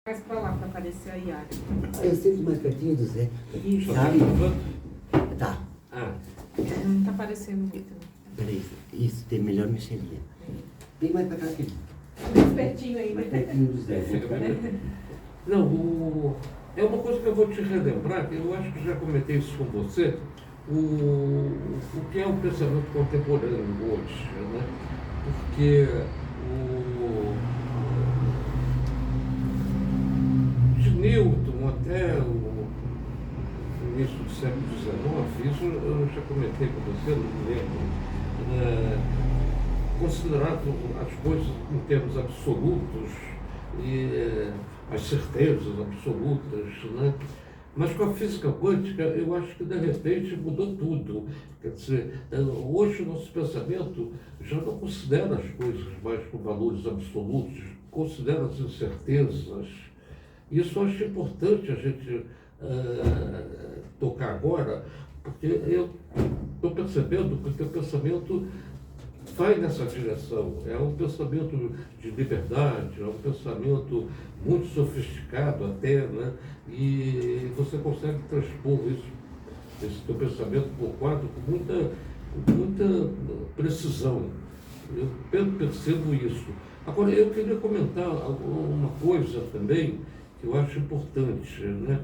Mais pra lá, pra aparecer a Yara. Eu sempre mais pertinho do Zé. Isso, Sabe? tá. Tá. Ah, Não tá aparecendo muito, né? Peraí. Isso, tem melhor mexeria. Vem mais pra cá, filho. Mais pertinho aí, Mais né? pertinho do Zé. fica bem. Não, é uma coisa que eu vou te relembrar, que eu acho que já comentei isso com você, o que é o pensamento contemporâneo hoje, né? Porque de Newton até o início do século XIX, isso eu já comentei com você, não me lembro, considerado as coisas em termos absolutos e as certezas absolutas, né? Mas com a física quântica, eu acho que de repente mudou tudo. Quer dizer, hoje o nosso pensamento já não considera as coisas mais com valores absolutos, considera as incertezas. Isso eu acho importante a gente tocar agora, porque eu estou percebendo que o teu pensamento vai nessa direção. É um pensamento de liberdade, é um pensamento muito sofisticado até, né? E você consegue transpor isso, esse teu pensamento por quadro com muita precisão. Eu percebo isso. Agora, eu queria comentar uma coisa também que eu acho importante, né?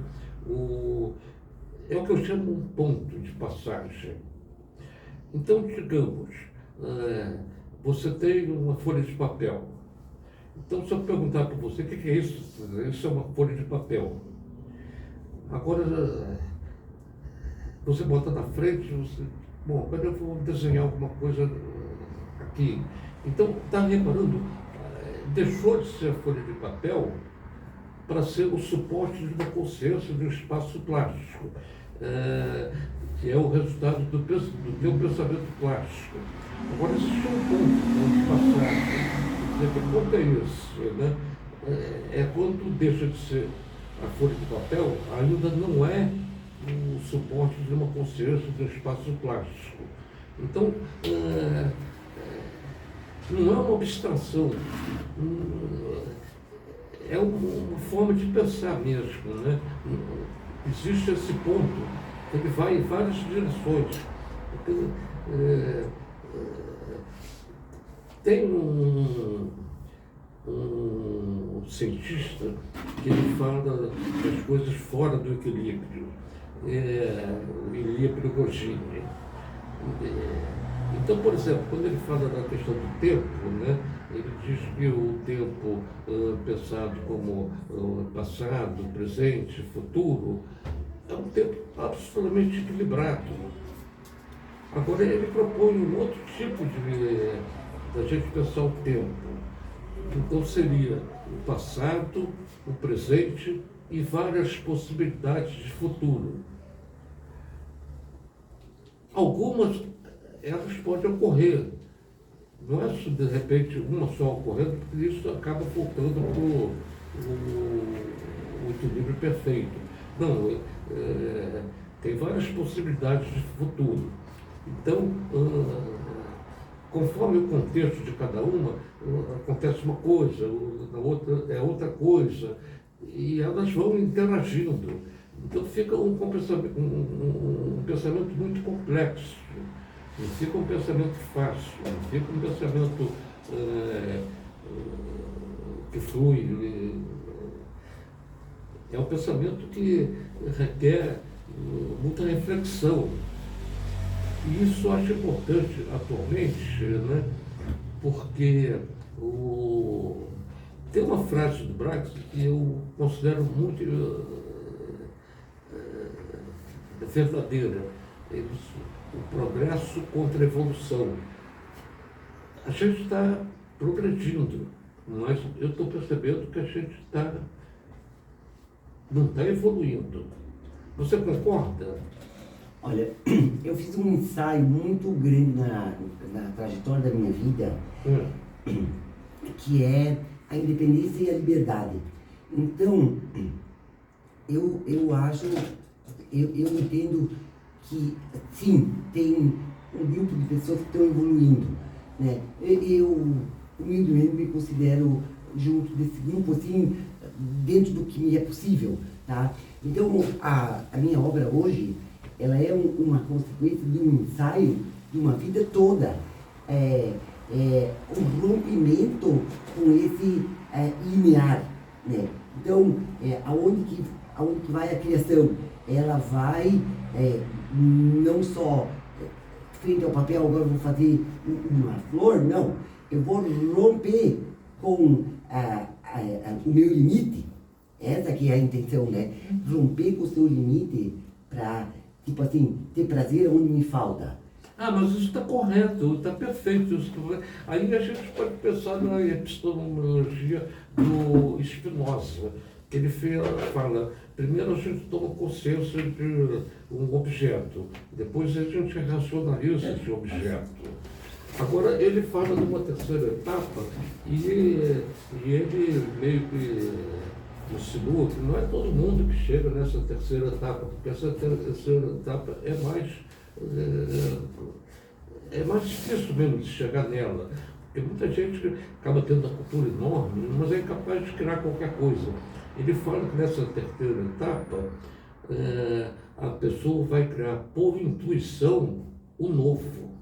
É o que eu chamo um ponto de passagem. Então, digamos, você tem uma folha de papel. Então, se eu perguntar para você, o que é isso? Isso é uma folha de papel. Agora, você bota na frente, bom, agora eu vou desenhar alguma coisa aqui. Então, está reparando, deixou de ser a folha de papel para ser o suporte de uma consciência de um espaço plástico, que é o resultado do teu pensamento plástico. Agora, existe um ponto de passagem. Que ponto é isso? Né? É quando deixa de ser a folha de papel, ainda não é o suporte de uma consciência de um espaço plástico. Então, não é uma abstração, é uma forma de pensar mesmo, né? Existe esse ponto, ele vai em várias direções. Tem um cientista que ele fala das coisas fora do equilíbrio, o equilibrogênio. Então, por exemplo, quando ele fala da questão do tempo, né, ele diz que o tempo pensado como passado, presente, futuro, é um tempo absolutamente equilibrado. Agora, ele propõe um outro tipo da gente pensar o tempo. Então, seria o passado, o presente e várias possibilidades de futuro. Algumas, elas podem ocorrer. Não é de repente uma só ocorrendo, porque isso acaba voltando para o equilíbrio perfeito. Não, tem várias possibilidades de futuro. Então, conforme o contexto de cada uma, acontece uma coisa, na outra é outra coisa, e elas vão interagindo. Então fica um pensamento muito complexo, não fica um pensamento fácil, não fica um pensamento que flui. É um pensamento que requer muita reflexão. E isso eu acho importante atualmente, né? Porque tem uma frase do Brax que eu considero muito verdadeira. Ele diz, o progresso contra a evolução. A gente está progredindo, mas eu estou percebendo que a gente não está evoluindo. Você concorda? Olha, eu fiz um ensaio muito grande na trajetória da minha vida, que é a independência e a liberdade. Então, eu acho, eu entendo que, sim, tem um grupo de pessoas que estão evoluindo, né? Eu, humildemente, me considero junto desse grupo, assim, dentro do que me é possível, tá? Então, a minha obra hoje, ela é uma consequência de um ensaio de uma vida toda. Um rompimento com esse linear, né? Então, aonde que vai a criação? Ela vai não só frente ao papel, agora eu vou fazer uma flor, não. Eu vou romper com o meu limite. Essa que é a intenção, né? Romper com o seu limite para, tipo assim, ter prazer onde me falta. Mas isso está correto, está perfeito. Aí a gente pode pensar na epistemologia do Spinoza, que ele fala, primeiro a gente toma consciência de um objeto, depois a gente racionaliza esse objeto. Agora ele fala de uma terceira etapa e ele meio que insinua que não é todo mundo que chega nessa terceira etapa, porque essa terceira etapa é mais difícil mesmo de chegar nela, porque muita gente acaba tendo uma cultura enorme, mas é incapaz de criar qualquer coisa. Ele fala que nessa terceira etapa a pessoa vai criar por intuição o novo.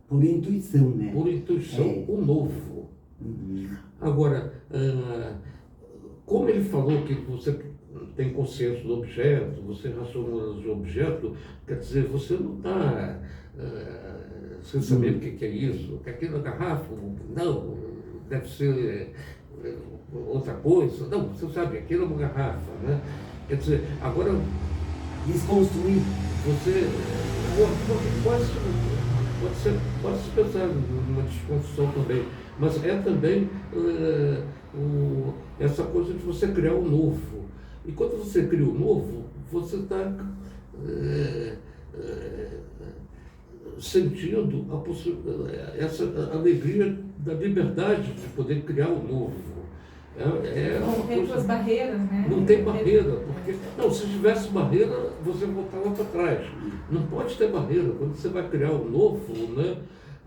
Por intuição, né? Por intuição o novo. Uhum. Agora, como ele falou que você tem consciência do objeto, você racionaliza o objeto, quer dizer, você não está sem saber o que é isso, que aquilo é garrafa, não, deve ser outra coisa, não, você sabe, aquilo é uma garrafa, né? Quer dizer, agora Desconstruir. você pode se pensar numa desconstrução também, mas é também essa coisa de você criar o novo. E quando você cria o novo, você está sentindo essa alegria da liberdade de poder criar o novo. Não tem suas barreiras, né? Não tem barreira, porque se tivesse barreira, você voltava para trás. Não pode ter barreira. Quando você vai criar o novo, né,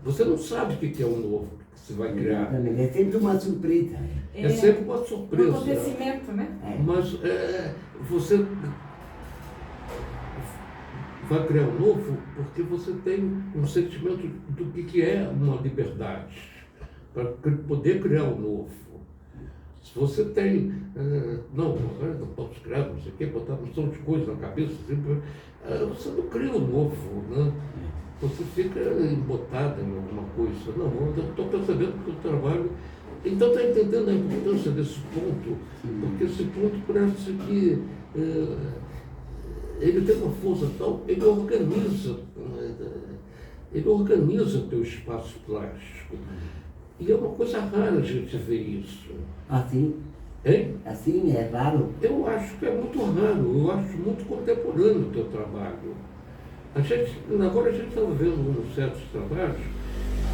você não sabe o que é o novo que você vai criar. É sempre uma surpresa. É sempre uma surpresa. Um acontecimento, né? Mas você vai criar o novo porque você tem um sentimento do que é uma liberdade, para poder criar o novo. Se você tem, não posso criar, não sei o quê, botar um monte de coisa na cabeça, você não cria o novo, né? Você fica embotado em alguma coisa. Não, eu estou percebendo que o trabalho. Então está entendendo a importância desse ponto, porque esse ponto parece que ele tem uma força tal, ele organiza o teu espaço plástico. E é uma coisa rara a gente ver isso. Assim? Hein? Assim, é raro? Eu acho que é muito raro, eu acho muito contemporâneo o teu trabalho. Agora a gente está vendo certos trabalhos,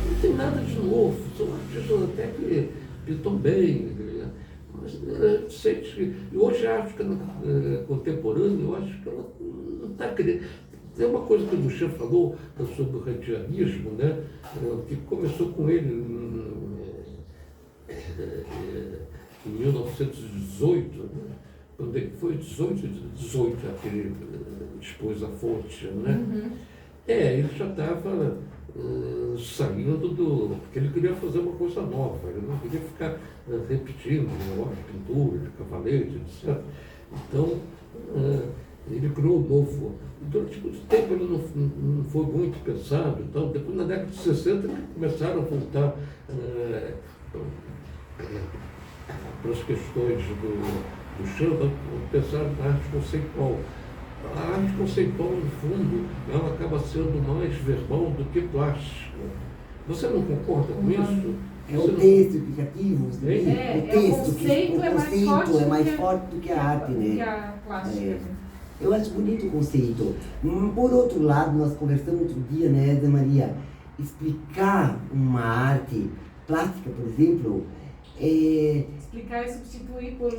não tem nada de novo, são artistas até que pintam bem, mas sente que. E hoje a arte contemporânea, eu acho que ela não está querendo. Tem uma coisa que o Duchamp falou sobre o randianismo, né, que começou com ele em 1918, né, quando ele foi 18 que ele expôs a fonte, né? Ele já estava saindo porque ele queria fazer uma coisa nova, ele não queria ficar repetindo negócio de pintura, de cavalete, etc. Então, ele criou o novo. Durante muito tempo ele não foi muito pensado. Então, depois, na década de 60, começaram a voltar para as questões do chão, pensaram na arte conceitual. A arte conceitual, no fundo, ela acaba sendo mais verbal do que plástica. Você não concorda com isso? É o texto explicativo, o conceito é mais forte do que a arte, né? Que a plástica. Eu acho bonito o conceito. Por outro lado, nós conversamos outro dia, né, Zé Maria? Explicar uma arte plástica, por exemplo, explicar e substituir por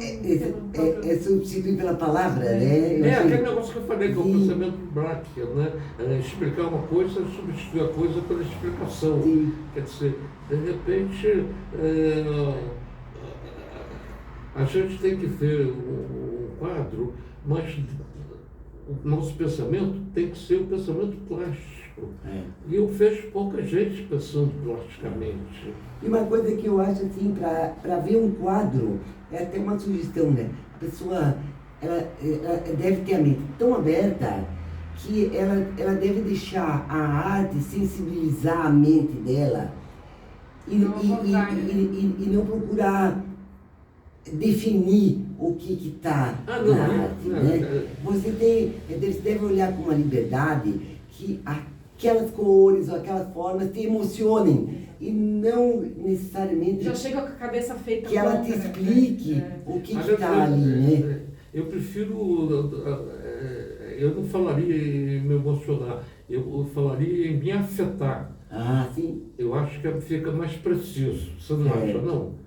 substituir pela palavra, né? Aquele negócio que eu falei, que é o pensamento Black, né? Explicar uma coisa, substituir a coisa pela explicação. Sim. Quer dizer, de repente, A gente tem que ver um quadro, mas o nosso pensamento tem que ser um pensamento plástico. E eu vejo pouca gente pensando plasticamente. E uma coisa que eu acho assim, para ver um quadro, é até uma sugestão, né? A pessoa ela deve ter a mente tão aberta que ela deve deixar a arte sensibilizar a mente dela e não procurar definir o que está na arte, né? Você deve olhar com uma liberdade que aquelas cores ou aquelas formas te emocionem e não necessariamente já chega com a cabeça feita que ela te explique o que está ali, né? Eu prefiro, eu não falaria em me emocionar, eu falaria em me afetar. Ah, sim. Eu acho que fica mais preciso, você não acha, não?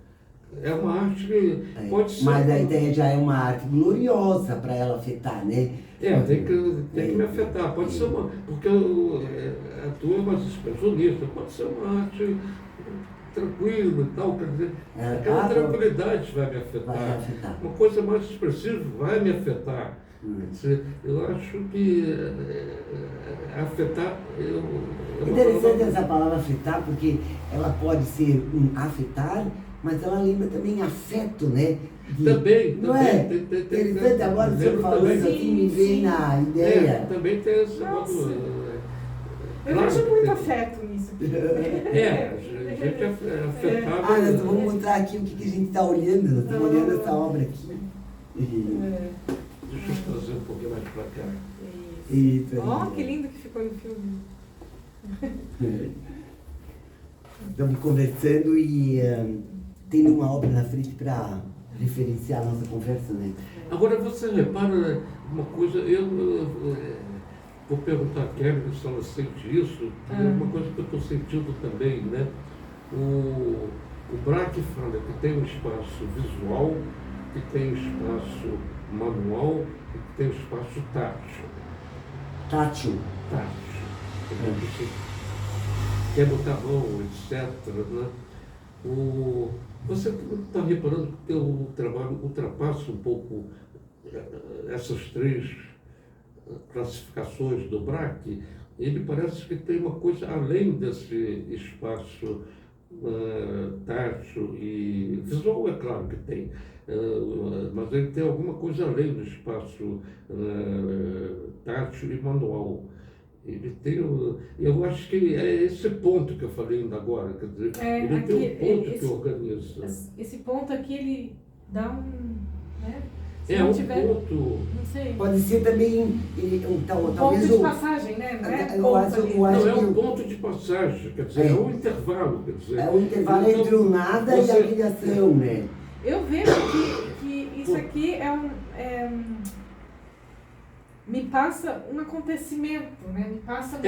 É uma arte que pode ser... Mas a ideia já é uma arte gloriosa para ela afetar, né? Tem que me afetar. Pode ser uma... Porque a tua é mais expressionista. Pode ser uma arte tranquila e tal. Quer dizer, aquela tranquilidade vai me afetar. Vai afetar. Uma coisa mais expressiva vai me afetar. Quer dizer, eu acho que afetar... Interessante essa palavra afetar, porque ela pode ser um afetar, mas ela lembra também afeto, né? Também. Não é? Interessante, agora o senhor falando assim, me vem na ideia. Também tem esse modo... Eu vejo muito afeto nisso. A gente é afetado. Nós vamos mostrar aqui o que a gente está olhando. Nós estamos olhando essa obra aqui. Deixa eu trazer um pouquinho mais para cá. Isso. Que lindo que ficou no filme. Estamos conversando e tendo uma obra na frente para referenciar a nossa conversa, né? Agora você repara uma coisa, eu vou perguntar a Kelly se ela sente isso, é uma coisa que eu estou sentindo também, né? O Braque fala que tem um espaço visual, que tem um espaço manual e que tem um espaço tátil. Tátil. Que é botar a mão, etc. Né? Você está reparando que o teu trabalho ultrapassa um pouco essas três classificações do Braque? Ele parece que tem uma coisa além desse espaço tátil e visual, é claro que tem, mas ele tem alguma coisa além do espaço tátil e manual. Ele tem, eu acho que é esse ponto que eu falei ainda agora, quer dizer, ele aqui, tem um ponto que organiza. Esse ponto aqui, ele dá um... Né? Ponto... Não sei. Pode ser também... Ponto de passagem, né? Não é um ponto de passagem, quer dizer, é um intervalo. Quer dizer, é um intervalo entre o nada e a criação, né? Eu vejo que isso aqui me passa um acontecimento, né? Me passa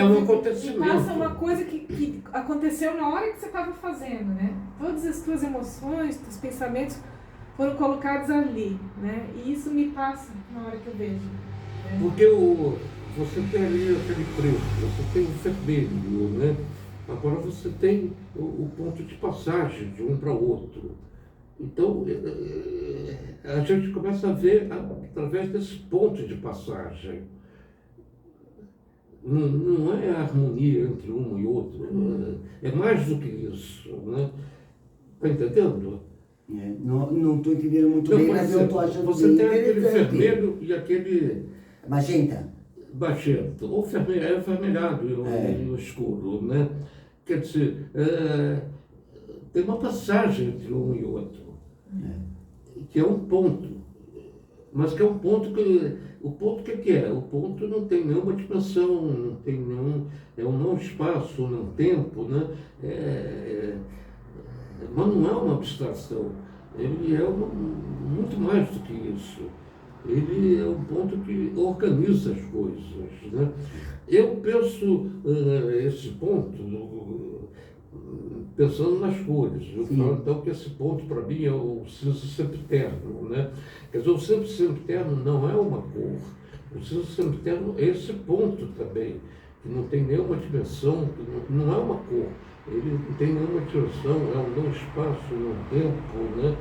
uma coisa que aconteceu na hora que você estava fazendo, né? Todas as tuas emoções, teus pensamentos foram colocados ali, né? E isso me passa na hora que eu vejo. Né? Porque você tem ali aquele preço, você tem o vermelho, né? Agora você tem o ponto de passagem de um para o outro. Então, a gente começa a ver através desse ponto de passagem. Não é a harmonia entre um e outro, é mais do que isso. Né? Está entendendo? Não estou entendendo muito bem, mas eu estou achando você tem aquele vermelho e aquele... Magenta, ou avermelhado e escuro. Né? Quer dizer, tem uma passagem entre um e outro. Que é um ponto, mas que é um ponto que... O ponto que é? O ponto não tem nenhuma dimensão, não tem nenhum... É um não espaço, não tempo, né? Mas não é uma abstração. Ele é muito mais do que isso. Ele é um ponto que organiza as coisas, né? Eu penso esse ponto... pensando nas cores. Eu falo então que esse ponto para mim é o cinza sempiterno, né? Quer dizer, o cinza sempiterno não é uma cor. O cinza sempiterno é esse ponto também, que não tem nenhuma dimensão, que não é uma cor. Ele não tem nenhuma dimensão, é um não espaço, não tempo, né?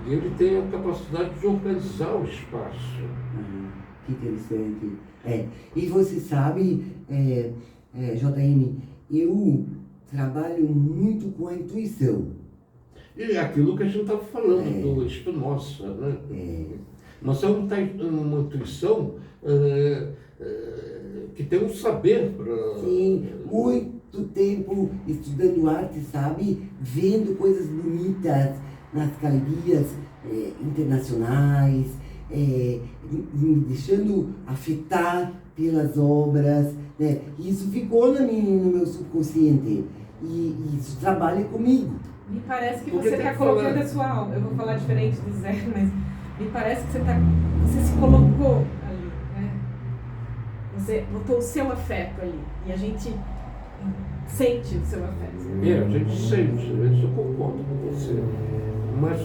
E ele tem a capacidade de organizar o espaço. Que interessante. E você sabe, JM, eu trabalho muito com a intuição. E é aquilo que a gente estava falando do Spinoza, né? Mas é uma intuição que tem um saber para... Sim, muito tempo estudando arte, sabe? Vendo coisas bonitas nas galerias internacionais, me deixando afetar pelas obras, né? Isso ficou no meu subconsciente e isso trabalha comigo. Me parece que você está colocando a sua alma. Eu vou falar diferente do Zé, mas me parece que você se colocou ali, né? Você botou o seu afeto ali e a gente sente o seu afeto. A gente sente, isso eu concordo com você. Mas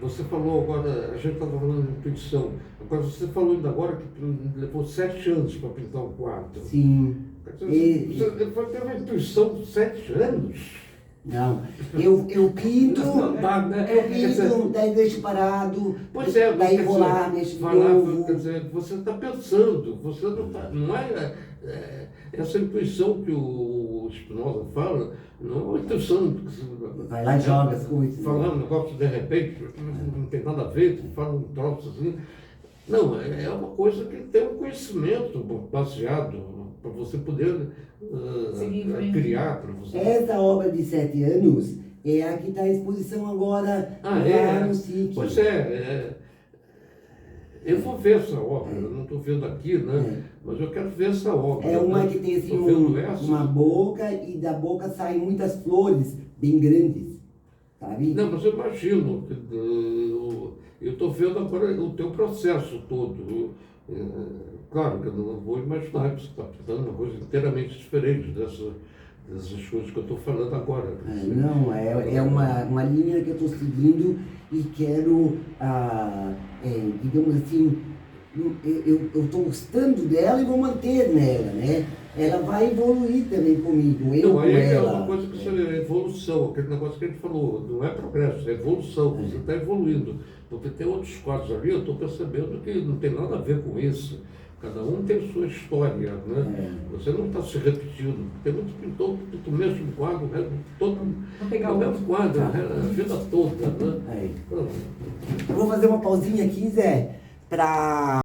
você falou agora, a gente estava falando de intuição. Agora você falou ainda agora que levou 7 anos para pintar um quadro. Sim. Você teve uma intuição de 7 anos? Não, eu pinto, não dá, né? eu pinto, daí deixo parado, pois daí vou lá, mexo de novo. Quer dizer, você está pensando, você não é essa intuição que o Spinoza fala, não é uma intuição. Vai lá e joga as coisas. Falando um negócio de repente, não tem nada a ver, fala um troço assim. Não, é uma coisa que tem um conhecimento baseado para você poder criar. Para você. Essa obra de 7 anos é a que está em exposição agora lá no sítio. Pois eu vou ver essa obra, eu não estou vendo aqui, né? Mas eu quero ver essa obra. É uma que tem assim, uma boca e da boca saem muitas flores bem grandes, sabe? Não, mas eu imagino, eu estou vendo agora o teu processo todo. Claro que eu não vou imaginar que você está pintando uma coisa inteiramente diferente dessas coisas que eu estou falando agora. Não, é uma linha que eu estou seguindo e quero, digamos assim, eu estou gostando dela e vou manter nela, né? Ela vai evoluir também comigo. Não, aí é uma coisa que é evolução, aquele negócio que a gente falou, não é progresso, é evolução, você está evoluindo. Porque tem outros quadros ali, eu estou percebendo que não tem nada a ver com isso. Cada um tem sua história, né? Você não está se repetindo. Tem muito pintor que pinta o mesmo quadro, né? O mesmo quadro, a vida toda, né? Eu vou fazer uma pausinha aqui, Zé, para